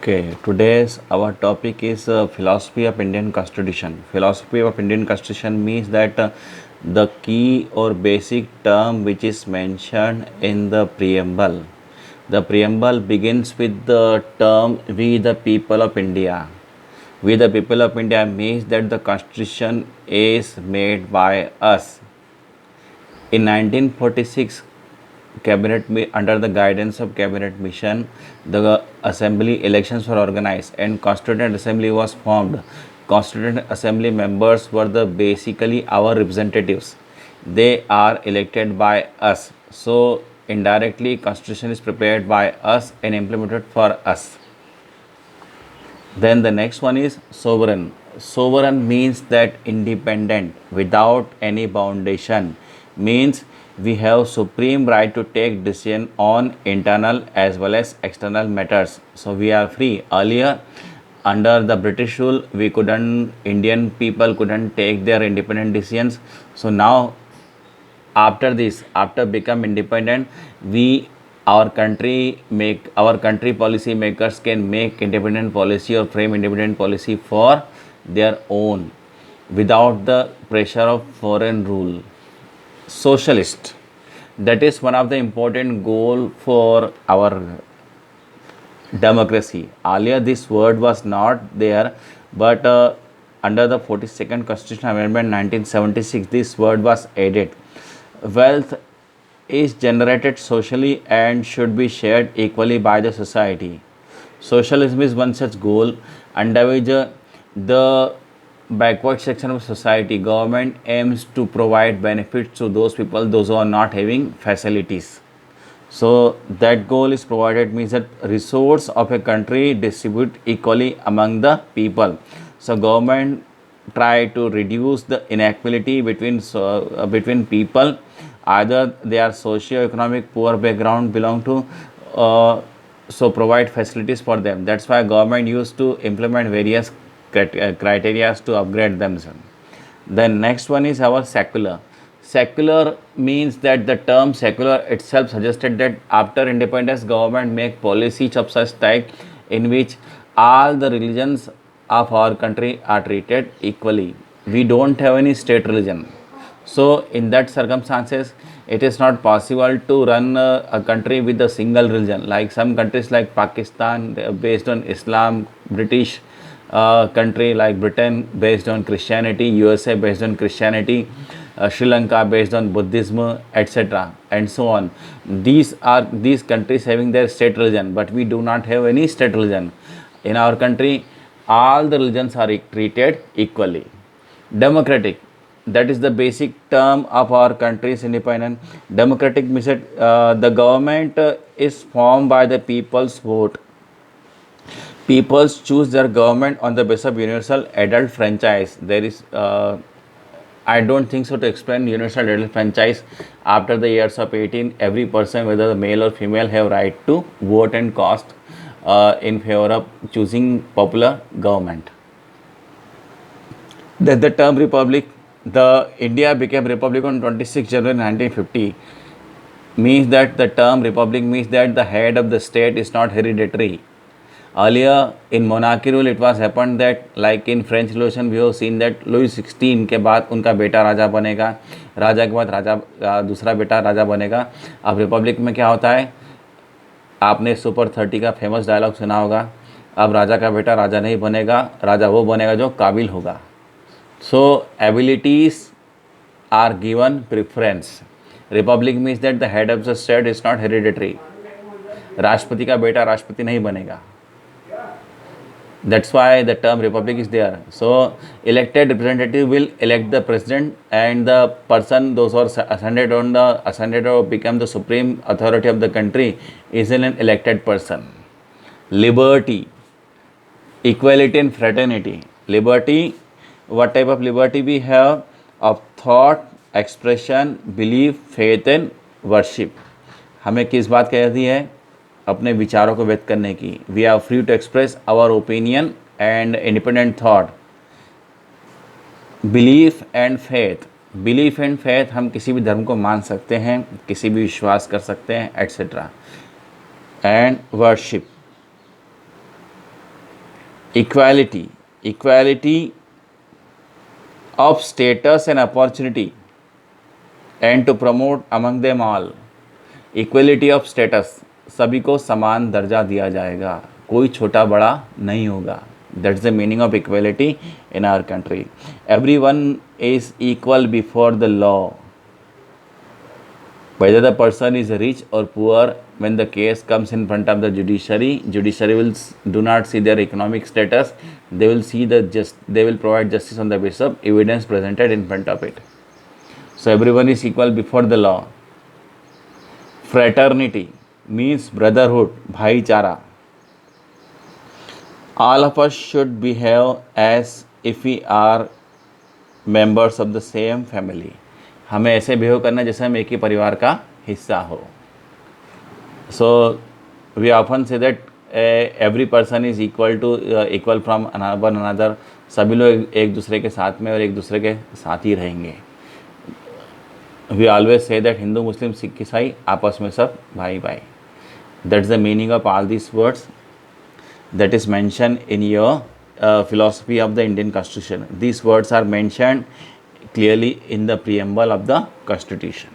Okay, today's our topic is philosophy of Indian Constitution. Philosophy of Indian Constitution means that the key or basic term which is mentioned in the preamble. The preamble begins with the term "We the people of India." We the people of India means that the Constitution is made by us. In 1946, under the guidance of cabinet mission, the assembly elections were organized and constituent assembly was formed. Constituent assembly members were the basically our representatives. They are elected by us. So indirectly constitution is prepared by us and implemented for us. Then the next one is sovereign. Sovereign means that independent without any foundation, means we have supreme right to take decision on internal as well as external matters. So we are free. Earlier, under the British rule, Indian people couldn't take their independent decisions. So now after this, after become independent, we our country policy makers can make independent policy or frame independent policy for their own without the pressure of foreign rule. Socialist, that is one of the important goal for our democracy. Earlier this word was not there, but under the 42nd Constitutional Amendment 1976, this word was added. Wealth is generated socially and should be shared equally by the society. Socialism is one such goal, under which the backward section of society, government aims to provide benefits to those people, those who are not having facilities. So that goal is provided means that resource of a country distribute equally among the people. So government try to reduce the inequality between people, either they are socio-economic poor background belong to, so provide facilities for them. That's why government used to implement various criteria to upgrade themselves. Then next one is our secular. Secular means that the term secular itself suggested that after independence, government make policies of such type in which all the religions of our country are treated equally. We don't have any state religion. So in that circumstances, it is not possible to run a country with a single religion. Like some countries like Pakistan, they are based on Islam, British country like Britain based on Christianity, USA based on Christianity, Sri Lanka based on Buddhism, etc. and so on. These countries having their state religion, but we do not have any state religion. In our country, all the religions are treated equally. Democratic, that is the basic term of our country's independence. Democratic means that the government is formed by the people's vote. Peoples choose their government on the basis of universal adult franchise. There is I don't think so to explain universal adult franchise. After the years of 18, every person, whether the male or female, have right to vote and cast in favor of choosing popular government. Then the term republic, the India became republic on 26 January 1950, means that the term republic means that the head of the state is not hereditary. Earlier in monarchy rule, it was happened that like in French Revolution, we have seen that Louis 16 के बाद उनका बेटा राजा बनेगा, राजा के बाद दूसरा बेटा राजा बनेगा. अब रिपब्लिक में क्या होता है, आपने सुपर 30 का फेमस डायलॉग सुना होगा, अब राजा का बेटा राजा नहीं बनेगा, राजा वो बनेगा जो काबिल होगा. So abilities are given preference. Republic means that the head of the state is not hereditary. राष्ट्रपति का बेटा राष्ट्रपति नहीं बनेगा. That's why the term republic is there. So elected representative will elect the president, and the person, those who are ascended or become the supreme authority of the country, is an elected person. Liberty, equality and fraternity. Liberty, what type of liberty we have? Of thought, expression, belief, faith and worship. हमें किस बात कहती है? अपने विचारों को व्यक्त करने की. We are free to express our opinion and independent thought. Belief and faith. Belief and faith, हम किसी भी धर्म को मान सकते हैं, किसी भी विश्वास कर सकते हैं, etcetera. And worship. equality of status and opportunity, and to promote among them all equality of status, सभी को समान दर्जा दिया जाएगा, कोई छोटा बड़ा नहीं होगा. That's the meaning of equality in our country. Everyone is equal before the law. Whether the person is rich or poor, when the case comes in front of the judiciary will do not see their economic status. They will see they will provide justice on the basis of evidence presented in front of it. So everyone is equal before the law. Fraternity means brotherhood, bhaichara. All of us should behave as if we are members of the same family. हमें ऐसे behave करना जैसे हम एक ही परिवार का हिस्सा हो. So we often say that every person is equal from one another. सभी लोग एक दूसरे के साथ में और एक दूसरे के साथ ही रहेंगे. We always say that Hindu Muslim Sikh ईसाई आपस में सब भाई भाई. That's the meaning of all this words that is mentioned in your philosophy of the Indian Constitution. These words are mentioned clearly in the preamble of the Constitution.